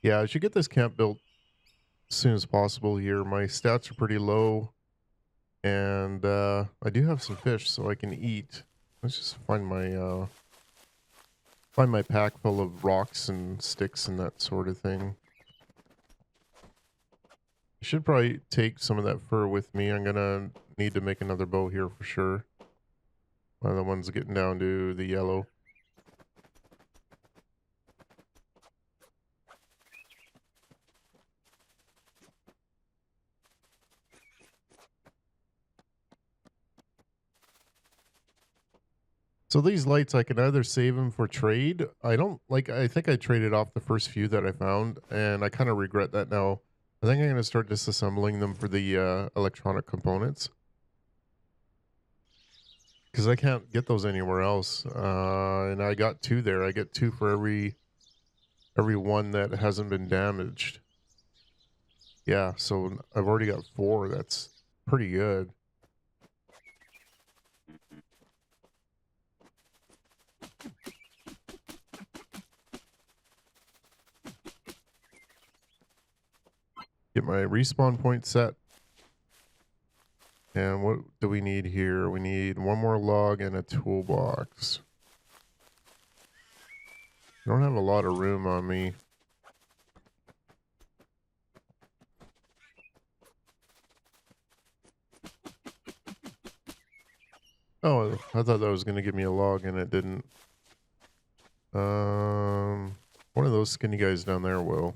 Yeah, I should get this camp built as soon as possible here. My stats are pretty low, and I do have some fish, so I can eat. Let's just find my pack full of rocks and sticks and that sort of thing. I should probably take some of that fur with me. I'm gonna need to make another bow here for sure. One of the ones getting down to the yellow. So these lights, I can either save them for trade. I think I traded off the first few that I found, and I kind of regret that now. I think I'm going to start disassembling them for the electronic components because I can't get those anywhere else. And I got two there. I get two for every one that hasn't been damaged. Yeah, so I've already got four. That's pretty good. Get my respawn point set. And what do we need here? We need one more log and a toolbox. I don't have a lot of room on me. Oh, I thought that was going to give me a log and it didn't. One of those skinny guys down there will.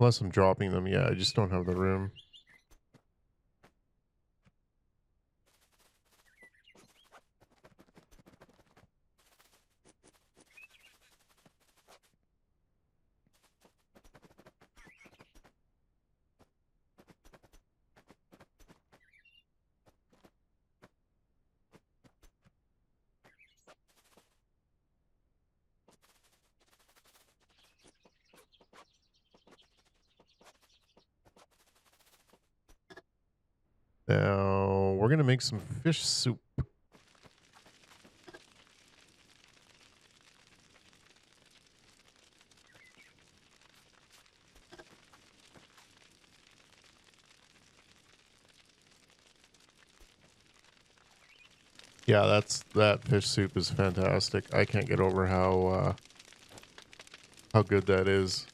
Unless I'm dropping them. Yeah, I just don't have the room. Now, we're going to make some fish soup. Yeah, that fish soup is fantastic. I can't get over how good that is.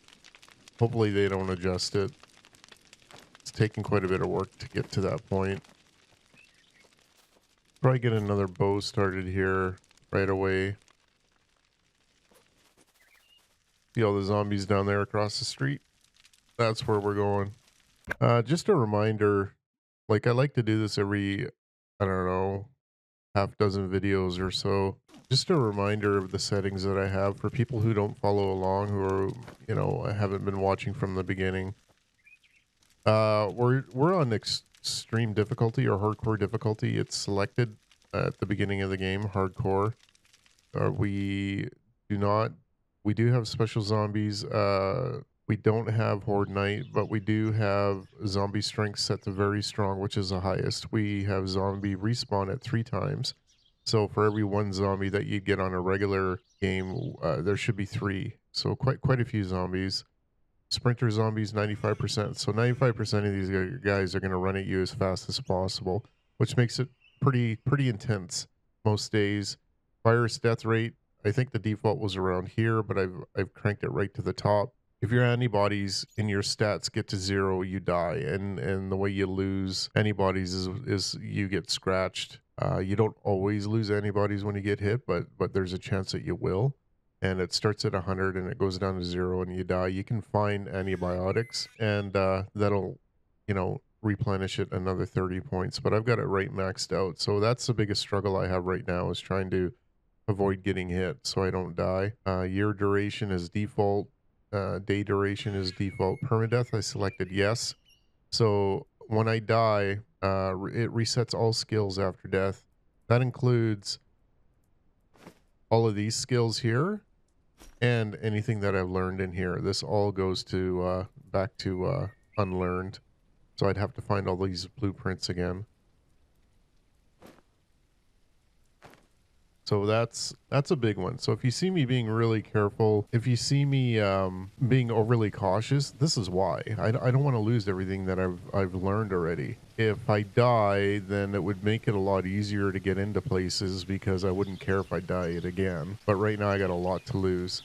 Hopefully they don't adjust it. It's taking quite a bit of work to get to that point. Probably get another bow started here right away. See all the zombies down there across the street? That's where we're going. Just a reminder, like I like to do this every, I don't know, half dozen videos or so. Just a reminder of the settings that I have for people who don't follow along, who are, haven't been watching from the beginning. We're on extreme difficulty or hardcore difficulty. It's selected at the beginning of the game, hardcore. We do not. We do have special zombies. We don't have Horde Night, but we do have zombie strength set to very strong, which is the highest. We have zombie respawn at 3 times. So for every one zombie that you get on a regular game, there should be 3. So quite a few zombies. Sprinter zombies, 95%. So 95% of these guys are going to run at you as fast as possible, which makes it pretty intense most days. Virus death rate, I think the default was around here, but I've cranked it right to the top. If your antibodies in your stats get to 0, you die, and the way you lose antibodies is you get scratched. You don't always lose antibodies when you get hit, but there's a chance that you will. And it starts at 100 and it goes down to 0 and you die. You can find antibiotics, and that'll, replenish it another 30 points. But I've got it right maxed out, so that's the biggest struggle I have right now, is trying to avoid getting hit so I don't die. Year duration is default. Day duration is default. Permadeath, I selected yes. So when I die, it resets all skills after death. That includes all of these skills here and anything that I've learned in here. This all goes to back to unlearned. So I'd have to find all these blueprints again. So that's a big one. So if you see me being really careful, if you see me being overly cautious, this is why. I don't want to lose everything that I've learned already. If I die, then it would make it a lot easier to get into places because I wouldn't care if I died again. But right now I got a lot to lose.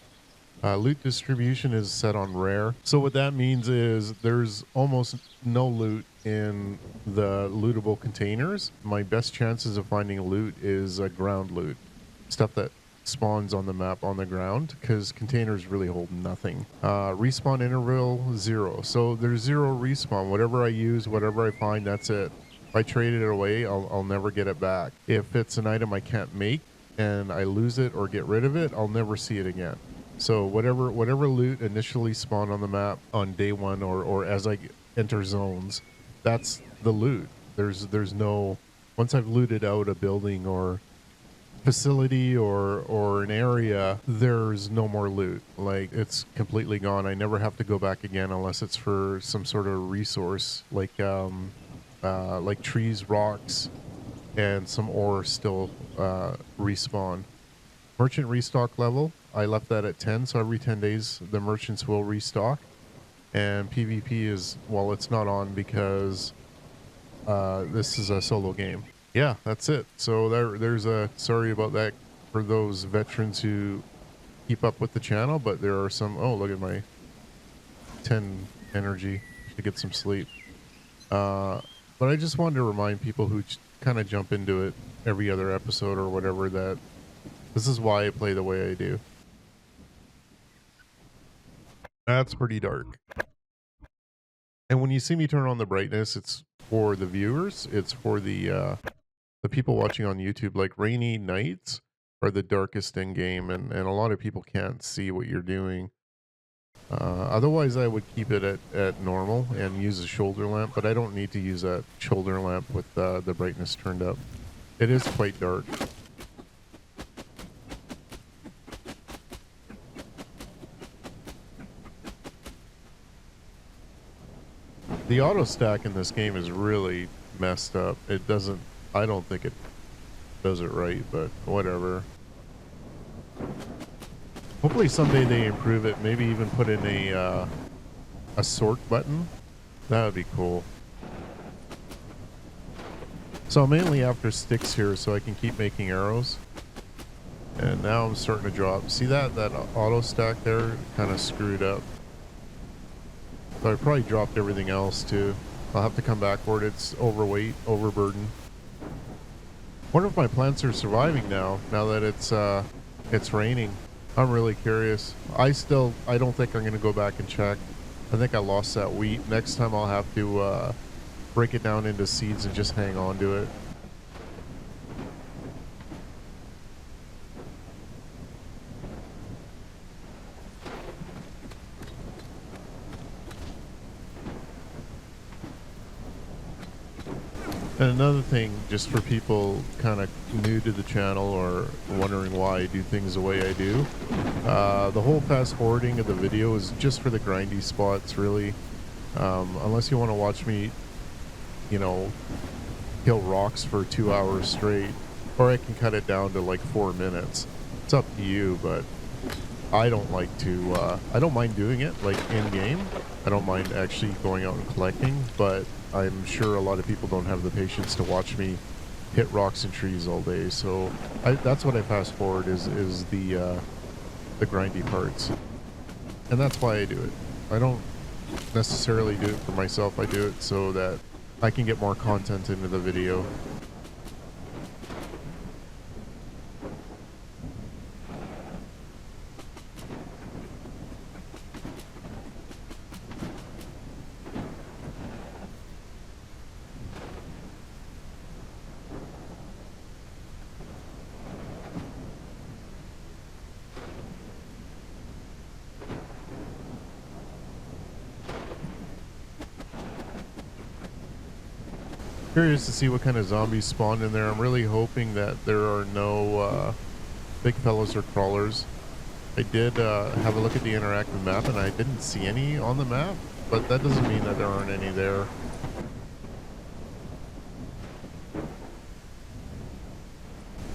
Loot distribution is set on rare. So what that means is there's almost no loot in the lootable containers. My best chances of finding loot is ground loot. Stuff that spawns on the map on the ground, because containers really hold nothing. Respawn interval 0. So there's 0 respawn. Whatever I use, whatever I find, that's it. If I trade it away, I'll never get it back. If it's an item I can't make and I lose it or get rid of it, I'll never see it again. So whatever loot initially spawned on the map on day one or as I enter zones, that's the loot. There's no, once I've looted out a building or facility or an area, there's no more loot. Like, it's completely gone. I never have to go back again unless it's for some sort of resource like trees, rocks, and some ore still respawn. Merchant restock level, I left that at 10, so every 10 days the merchants will restock. And PvP is, well, it's not on because this is a solo game. Yeah, that's it. So there's a, sorry about that for those veterans who keep up with the channel, but there are some, oh, look at my 10 energy to get some sleep. But I just wanted to remind people who kind of jump into it every other episode or whatever that this is why I play the way I do. That's pretty dark. And when you see me turn on the brightness, it's for the viewers. It's for the people watching on YouTube. Like, rainy nights are the darkest in game, and a lot of people can't see what you're doing. Otherwise, I would keep it at normal and use a shoulder lamp, but I don't need to use a shoulder lamp with the brightness turned up. It is quite dark. The auto stack in this game is really messed up. It doesn't, I don't think it does it right, but whatever. Hopefully someday they improve it. Maybe even put in a sort button. That would be cool. So I'm mainly after sticks here so I can keep making arrows. And now I'm starting to drop. See that auto stack there? Kind of screwed up. So I probably dropped everything else too. I'll have to come backward. It's overweight, overburdened. Wonder if my plants are surviving now that it's raining. I'm really curious. I don't think I'm gonna go back and check. I think I lost that wheat. Next time I'll have to break it down into seeds and just hang on to it. And another thing, just for people kind of new to the channel or wondering why I do things the way I do, the whole fast forwarding of the video is just for the grindy spots, really. Unless you want to watch me, you know, kill rocks for 2 hours straight, or I can cut it down to like 4 minutes. It's up to you, but I don't like to, I don't mind doing it like in game. I don't mind actually going out and collecting, but I'm sure a lot of people don't have the patience to watch me hit rocks and trees all day. So that's what I fast forward is the grindy parts. And that's why I do it. I don't necessarily do it for myself. I do it so that I can get more content into the video. Curious to see what kind of zombies spawned in there. I'm really hoping that there are no big fellows or crawlers. I did have a look at the interactive map and I didn't see any on the map, but that doesn't mean that there aren't any there.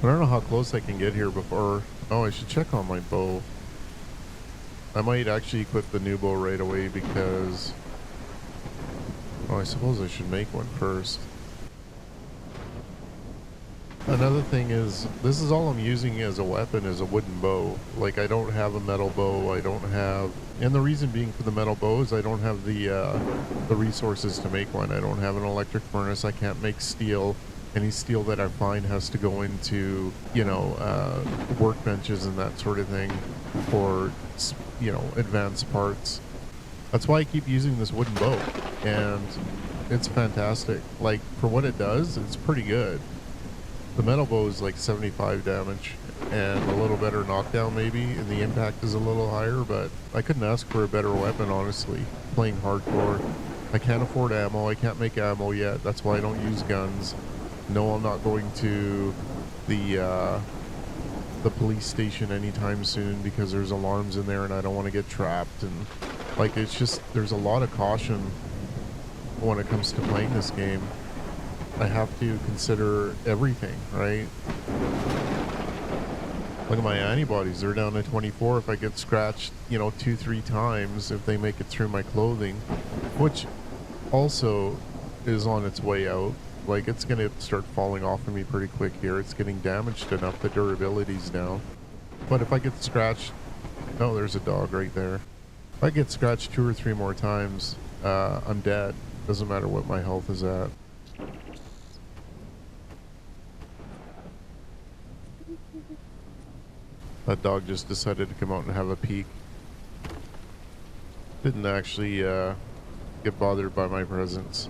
I don't know how close I can get here before... Oh, I should check on my bow. I might actually equip the new bow right away because... Oh, I suppose I should make one first. Another thing is, this is all I'm using as a weapon is a wooden bow. Like, I don't have a metal bow, I don't have... And the reason being for the metal bow is I don't have the resources to make one. I don't have an electric furnace, I can't make steel. Any steel that I find has to go into, you know, workbenches and that sort of thing for, you know, advanced parts. That's why I keep using this wooden bow, and it's fantastic. Like, for what it does, it's pretty good. The metal bow is like 75 damage and a little better knockdown maybe, and the impact is a little higher, but I couldn't ask for a better weapon, honestly, playing hardcore. I can't afford ammo, I can't make ammo yet, that's why I don't use guns. No, I'm not going to the police station anytime soon because there's alarms in there and I don't want to get trapped, and like, it's just, there's a lot of caution when it comes to playing this game. I have to consider everything, right? Look at my antibodies, they're down to 24 if I get scratched, you know, 2-3 times if they make it through my clothing, which also is on its way out. Like, it's gonna start falling off of me pretty quick here. It's getting damaged enough, the durability's down. But if I get scratched... Oh, there's a dog right there. If I get scratched 2 or 3 more times, I'm dead. Doesn't matter what my health is at. That dog just decided to come out and have a peek. Didn't actually get bothered by my presence.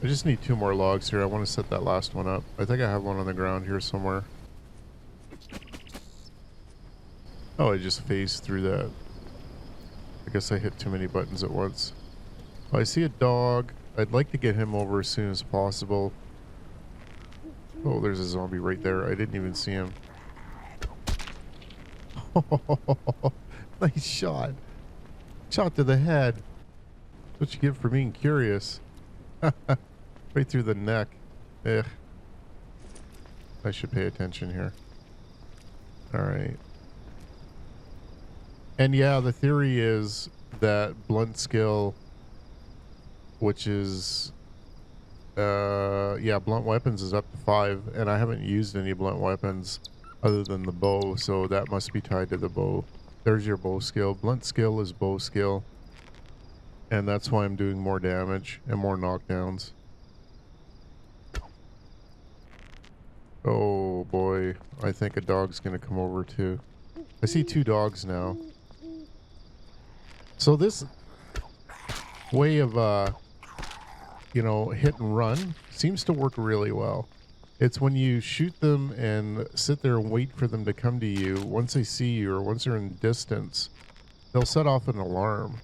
I just need 2 more logs here. I want to set that last one up. I think I have one on the ground here somewhere. Oh, I just phased through that. I guess I hit too many buttons at once. Oh, I see a dog. I'd like to get him over as soon as possible. Oh, there's a zombie right there. I didn't even see him. Nice shot. Shot to the head. That's what you get for being curious. Right through the neck. Ugh. I should pay attention here. Alright. And yeah, the theory is that blunt skill, which is... yeah, blunt weapons is up to 5, and I haven't used any blunt weapons other than the bow, so that must be tied to the bow. There's your bow skill. Blunt skill is bow skill, and that's why I'm doing more damage and more knockdowns. Oh boy, I think a dog's gonna come over too. I see 2 dogs now. So this way of you know, hit and run seems to work really well. It's when you shoot them and sit there and wait for them to come to you. Once they see you or once they're in distance, they'll set off an alarm.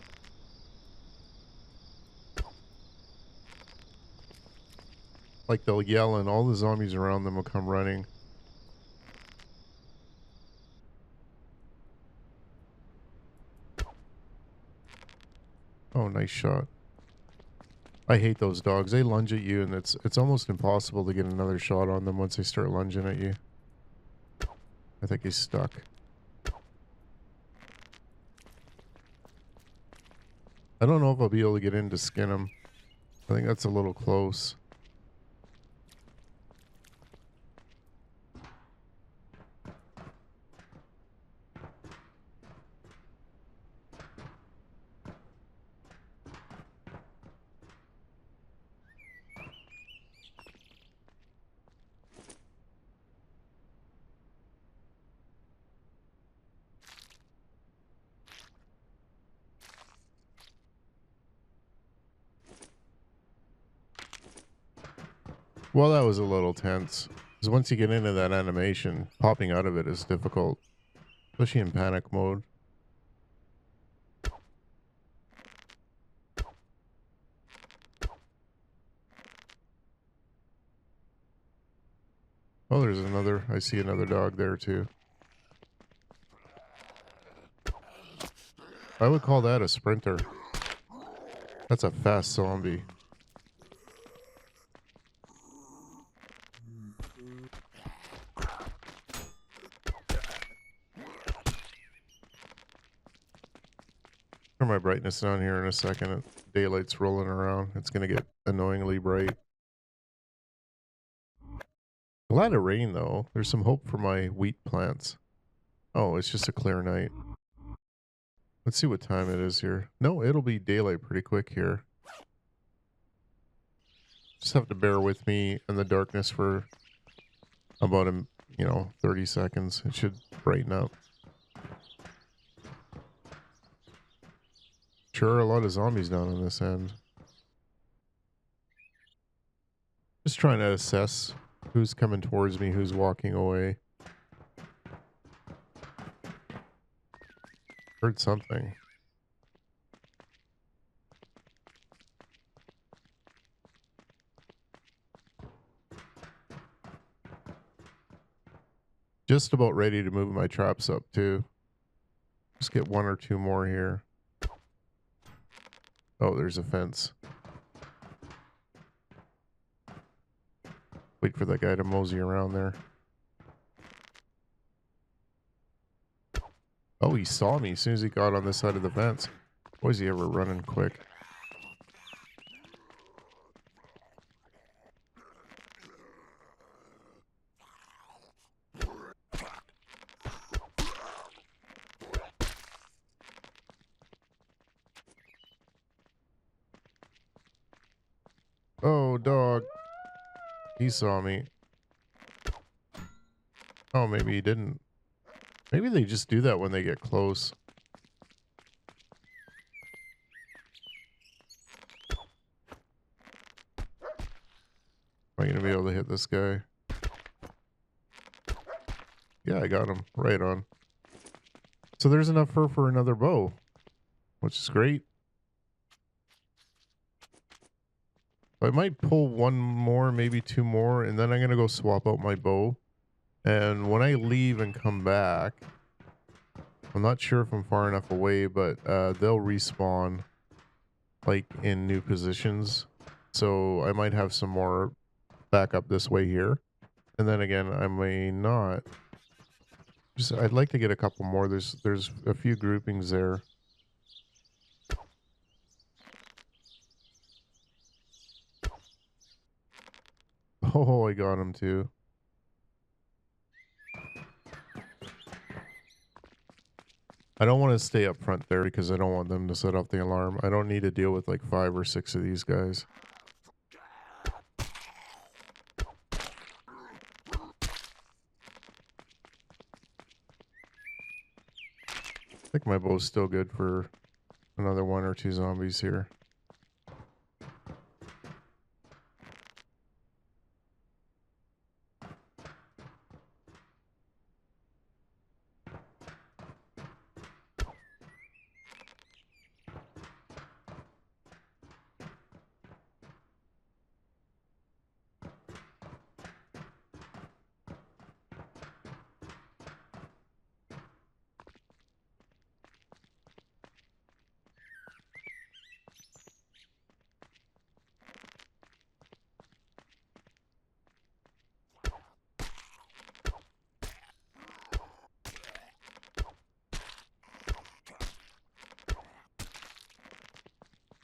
Like, they'll yell and all the zombies around them will come running. Oh, nice shot. I hate those dogs. They lunge at you and it's almost impossible to get another shot on them once they start lunging at you. I think he's stuck. I don't know if I'll be able to get in to skin him. I think that's a little close. Well, that was a little tense. Because once you get into that animation, popping out of it is difficult. Especially in panic mode. Oh, there's another. I see another dog there too. I would call that a sprinter. That's a fast zombie. Turn my brightness down here in a second. Daylight's rolling around. It's gonna get annoyingly bright. Glad it rained though. There's some hope for my wheat plants. Oh, it's just a clear night. Let's see what time it is here. No, it'll be daylight pretty quick here. Just have to bear with me in the darkness for about 30 seconds. It should brighten up. Sure, a lot of zombies down on this end. Just trying to assess who's coming towards me, who's walking away. Heard something. Just about ready to move my traps up too. Just get one or two more here. Oh, there's a fence. Wait for that guy to mosey around there. Oh, he saw me as soon as he got on this side of the fence. Boy, is he ever running quick. Oh, dog. He saw me. Oh, maybe he didn't. Maybe they just do that when they get close. Am I going to be able to hit this guy? Yeah, I got him. Right on. So there's enough fur for another bow, which is great. I might pull one more, maybe two more, and then I'm going to go swap out my bow. And when I leave and come back, I'm not sure if I'm far enough away, but they'll respawn like in new positions. So I might have some more back up this way here. And then again, I may not. Just I'd like to get a couple more. There's a few groupings there. Oh, I got him too. I don't want to stay up front there because I don't want them to set off the alarm. I don't need to deal with like 5 or 6 of these guys. I think my bow's still good for another 1 or 2 zombies here.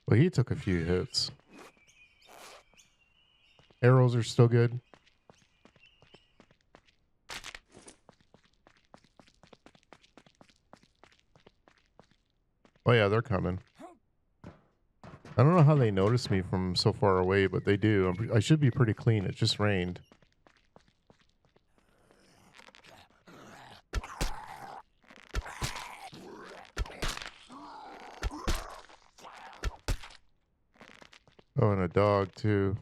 Well, he took a few hits. Arrows are still good. Oh yeah, they're coming. I don't know how they notice me from so far away, but they do. I should be pretty clean. It just rained. Oh, and a dog too.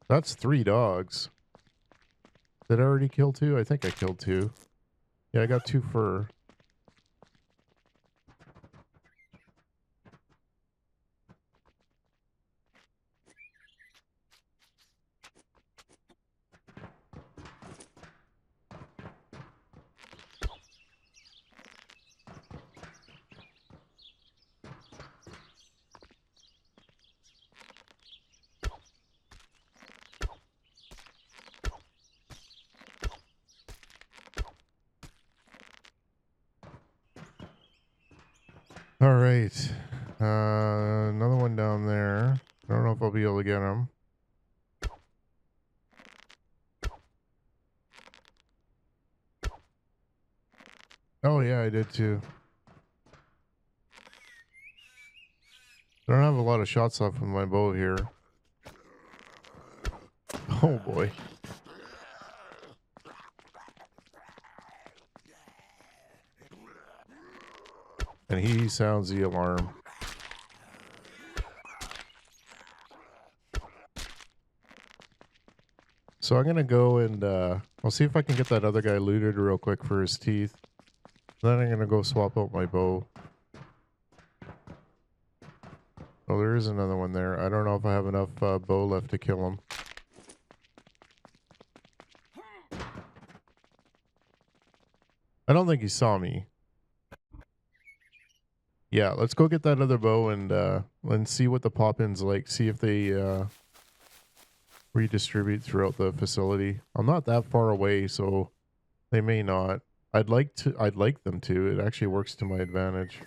That's 3 dogs. Did I already kill 2? I think I killed 2. Yeah, I got 2 fur. All right. Another one down there. I don't know if I'll be able to get him. Oh yeah, I did too. I don't have a lot of shots left with my bow here. Oh boy. And he sounds the alarm. So I'm gonna go and I'll see if I can get that other guy looted real quick for his teeth. Then I'm gonna go swap out my bow. Oh, there is another one there. I don't know if I have enough bow left to kill him. I don't think he saw me. Yeah, let's go get that other bow and see what the pop-in's like. See if they redistribute throughout the facility. I'm not that far away, so they may not. I'd like them to. It actually works to my advantage.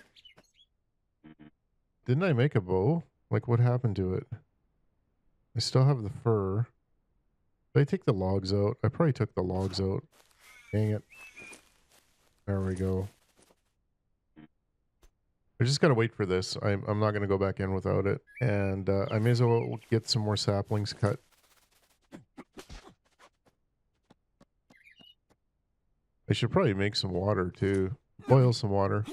Didn't I make a bow? Like, what happened to it? I still have the fur. Did I take the logs out? I probably took the logs out. Dang it. There we go. I just gotta wait for this. I'm not gonna go back in without it. And I may as well get some more saplings cut. I should probably make some water too. Boil some water.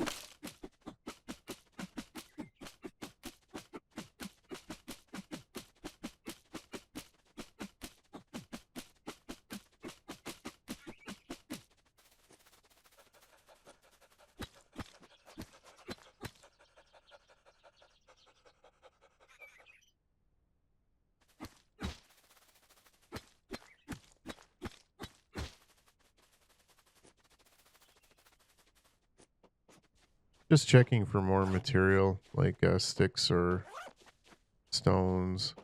Just checking for more material, like sticks or stones.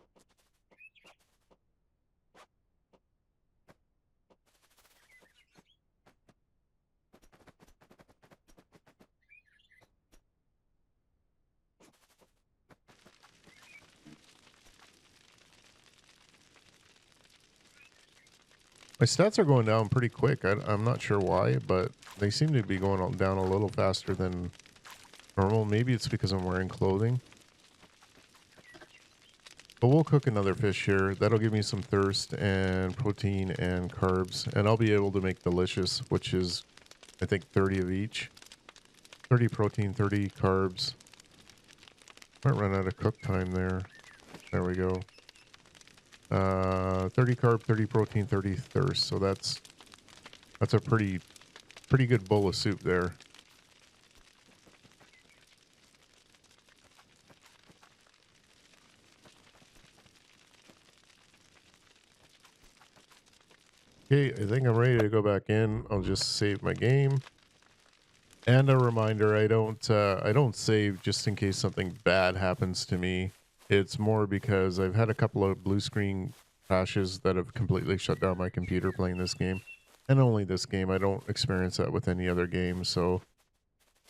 My stats are going down pretty quick. I'm not sure why, but they seem to be going down a little faster than normal. Maybe it's because I'm wearing clothing. But we'll cook another fish here. That'll give me some thirst and protein and carbs. And I'll be able to make delicious, which is, I think, 30 of each. 30 protein, 30 carbs. Might run out of cook time there. There we go. 30 carb, 30 protein, 30 thirst. So that's a pretty good bowl of soup there. Okay, I think I'm ready to go back in. I'll just save my game. And a reminder, I don't save just in case something bad happens to me. It's more because I've had a couple of blue screen crashes that have completely shut down my computer playing this game. And only this game. I don't experience that with any other game, so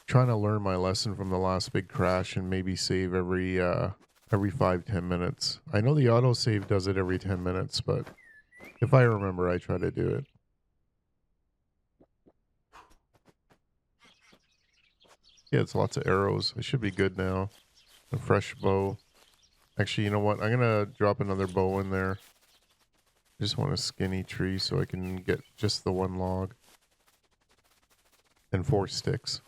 trying to learn my lesson from the last big crash and maybe save every 5-10 minutes. I know the autosave does it every 10 minutes, but if I remember, I try to do it. Yeah, it's lots of arrows. I should be good now. A fresh bow. Actually, you know what? I'm gonna drop another bow in there. I just want a skinny tree so I can get just the one log. And 4 sticks.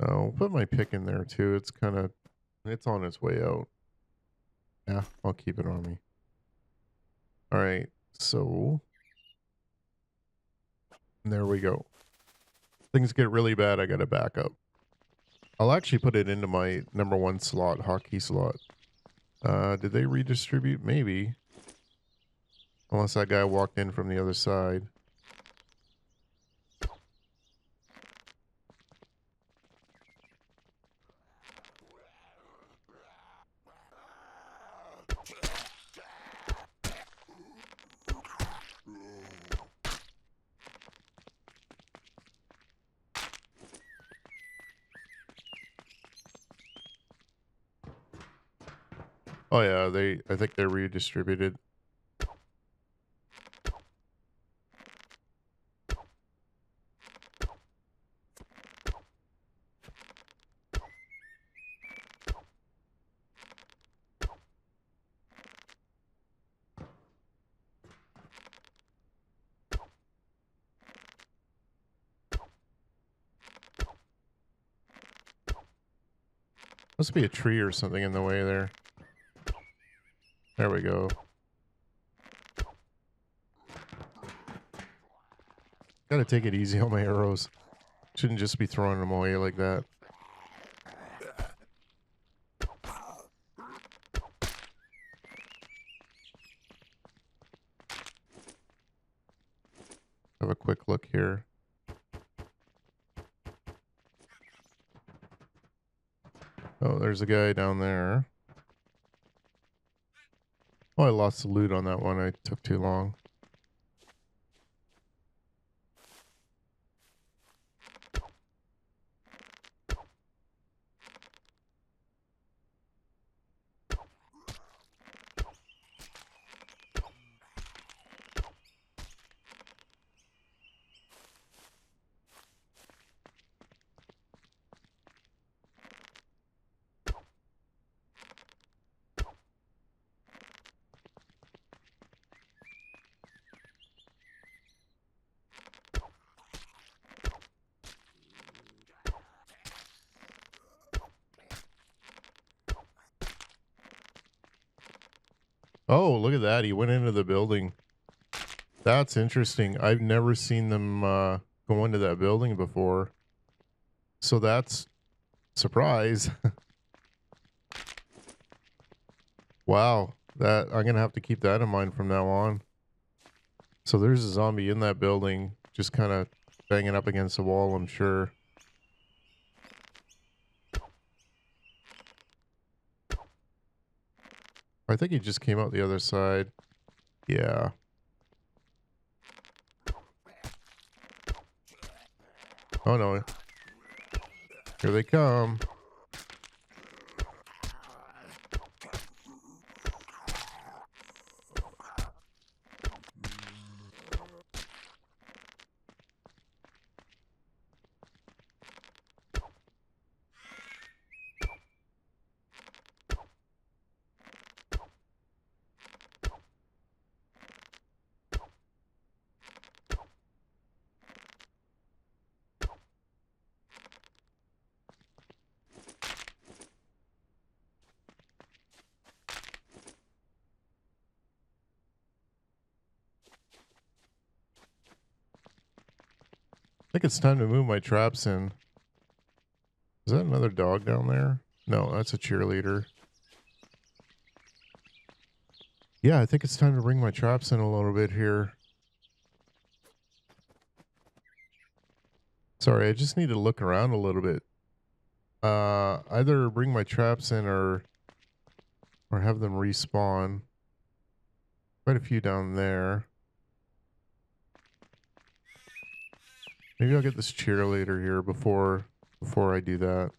I'll put my pick in there too. It's on its way out. Yeah, I'll keep it on me. Alright, so there we go. Things get really bad, I gotta back up. I'll actually put it into my number 1 slot, hotkey slot. Did they redistribute? Maybe. Unless that guy walked in from the other side. Oh yeah, I think they're redistributed. Must be a tree or something in the way there. There we go. Gotta take it easy on my arrows. Shouldn't just be throwing them away like that. Have a quick look here. Oh, there's a guy down there. Oh, I lost the loot on that one. I took too long. Oh, look at that. He went into the building. That's interesting. I've never seen them go into that building before. So that's surprise. Wow. That I'm gonna have to keep that in mind from now on. So there's a zombie in that building, just kind of banging up against the wall, I'm sure. I think he just came out the other side. Yeah. Oh no. Here they come. I think it's time to move my traps in. Is that another dog down there? No, that's a cheerleader. Yeah, I think it's time to bring my traps in a little bit here. Sorry, I just need to look around a little bit. Either bring my traps in or have them respawn. Quite a few down there. Maybe I'll get this cheerleader here before I do that.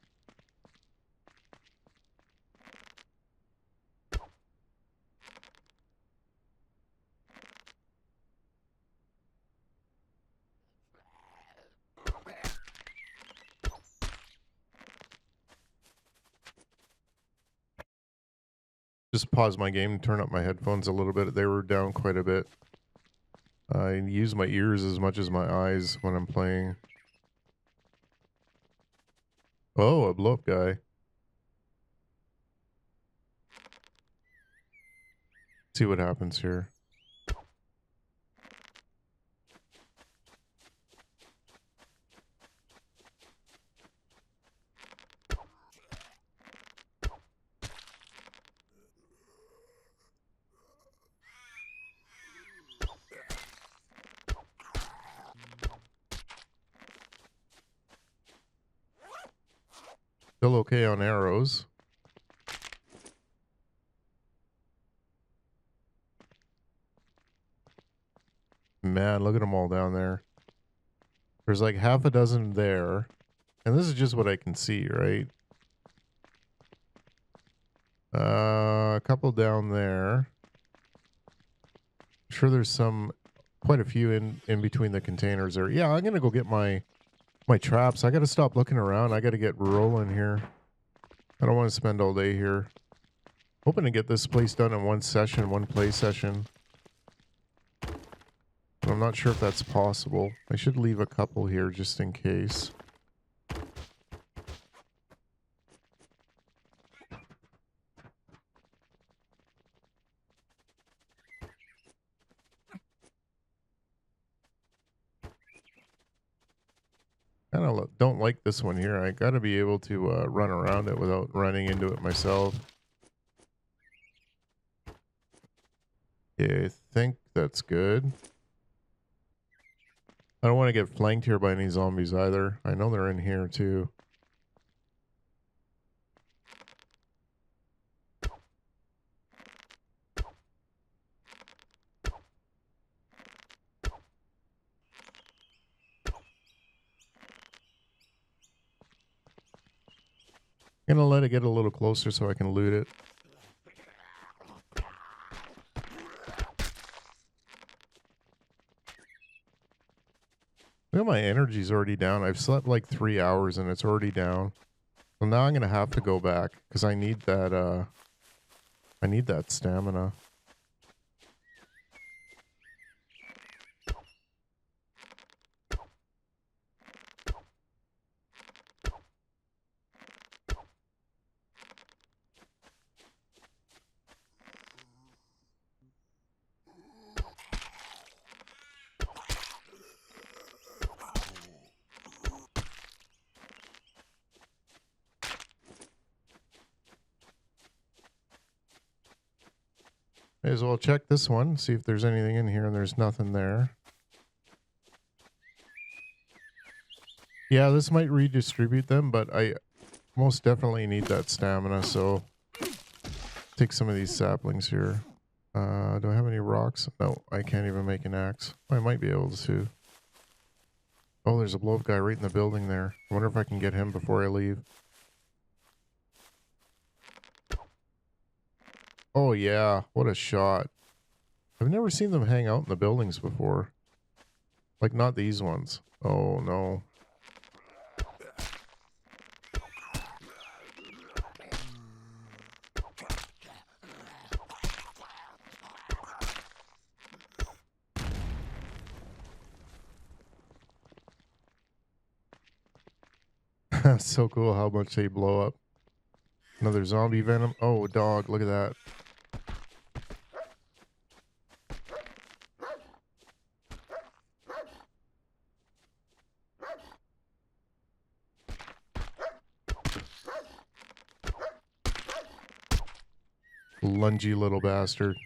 Just pause my game and turn up my headphones a little bit. They were down quite a bit. I use my ears as much as my eyes when I'm playing. Oh, a blow up guy. See what happens here. Still okay on arrows. Man, look at them all down there. There's like half a dozen there. And this is just what I can see, right? A couple down there. I'm sure there's quite a few in between the containers there. Yeah, I'm gonna go get my traps. I gotta stop looking around. I gotta get rolling here. I don't want to spend all day here. Hoping to get this place done in one session, one play session. But I'm not sure if that's possible. I should leave a couple here just in case. Kind of don't like this one here. I gotta be able to run around it without running into it myself. Yeah, I think that's good. I don't want to get flanked here by any zombies either. I know they're in here too. I'm gonna let it get a little closer so I can loot it. Look at my energy's already down. I've slept like 3 hours and it's already down. So now I'm gonna have to go back because I need that stamina. May as well check this one, see if there's anything in here, and there's nothing there. Yeah, this might redistribute them, but I most definitely need that stamina, so take some of these saplings here. Do I have any rocks? No, I can't even make an axe. I might be able to. Oh, there's a blow-up guy right in the building there. I wonder if I can get him before I leave. Oh yeah, what a shot. I've never seen them hang out in the buildings before. Like, not these ones. Oh no. That's so cool how much they blow up. Another zombie venom. Oh, dog, look at that. Lungy little bastard.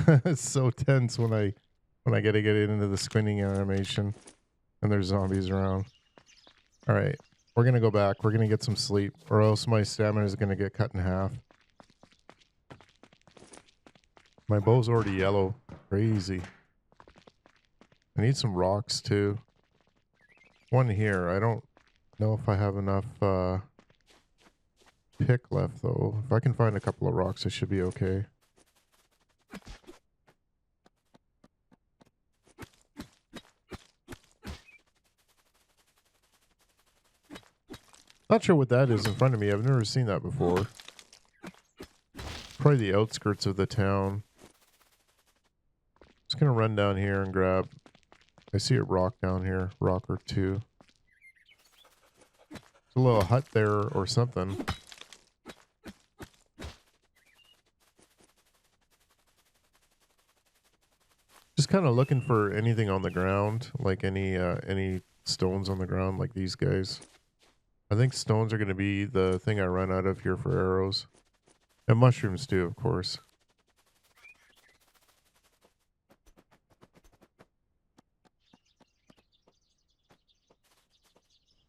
It's so tense when I gotta get into the spinning animation and there's zombies around. Alright. We're gonna go back. We're gonna get some sleep, or else my stamina is gonna get cut in half. My bow's already yellow. Crazy. I need some rocks too. One here. I don't know if I have enough pick left though. If I can find a couple of rocks, I should be okay. Not sure what that is in front of me. I've never seen that before. Probably the outskirts of the town. Just gonna run down here and grab... I see a rock down here. Rock or two. There's a little hut there or something. Just kind of looking for anything on the ground. Like any stones on the ground like these guys. I think stones are going to be the thing I run out of here for arrows. And mushrooms too, of course.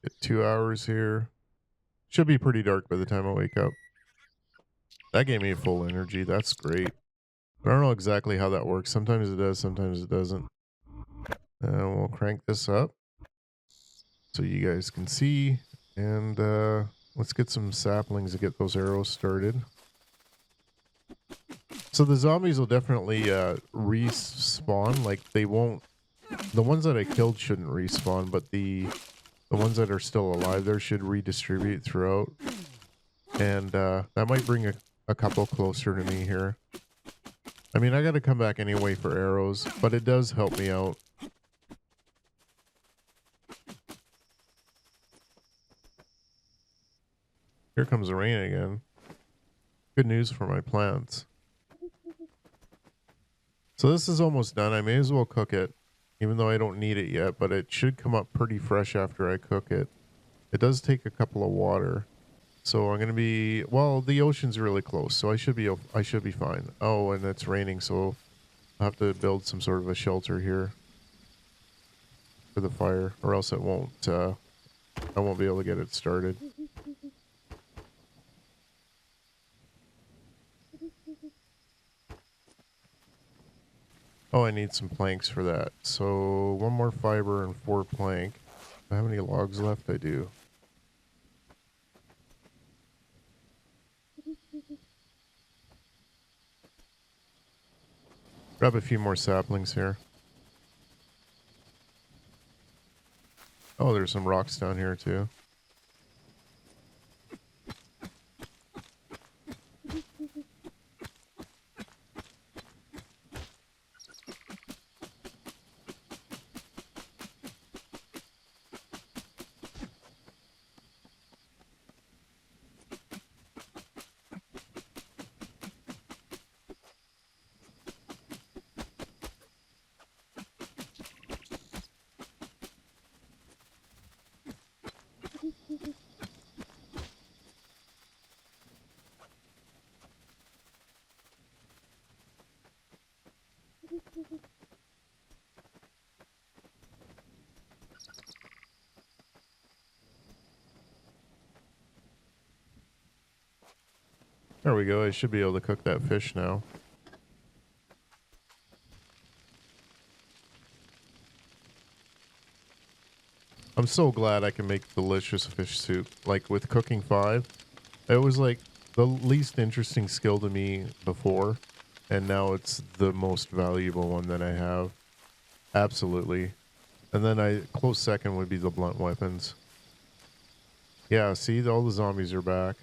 Get 2 hours here. Should be pretty dark by the time I wake up. That gave me full energy. That's great. I don't know exactly how that works. Sometimes it does, sometimes it doesn't. And we'll crank this up so you guys can see. And Let's get some saplings to get those arrows started. So the zombies will definitely respawn. Like they won't. The ones that I killed shouldn't respawn, but the ones that are still alive there should redistribute throughout. And that might bring a couple closer to me here. I mean, I got to come back anyway for arrows, but it does help me out. Here comes the rain again. Good news for my plants. So this is almost done. I may as well cook it, even though I don't need it yet, but it should come up pretty fresh after I cook it. It does take a couple of water. So I'm going to be, well, the ocean's really close, so I should be fine. Oh, and it's raining, so I'll have to build some sort of a shelter here for the fire, or else it won't, I won't be able to get it started. Oh, I need some planks for that. So 1 more fiber and 4 plank. Do I have any logs left? I do. Grab a few more saplings here. Oh, there's some rocks down here too. There we go. I should be able to cook that fish now. I'm so glad I can make delicious fish soup. Like with cooking 5, it was like the least interesting skill to me before, and now it's the most valuable one that I have. Absolutely. And then close second would be the blunt weapons. Yeah, see, all the zombies are back.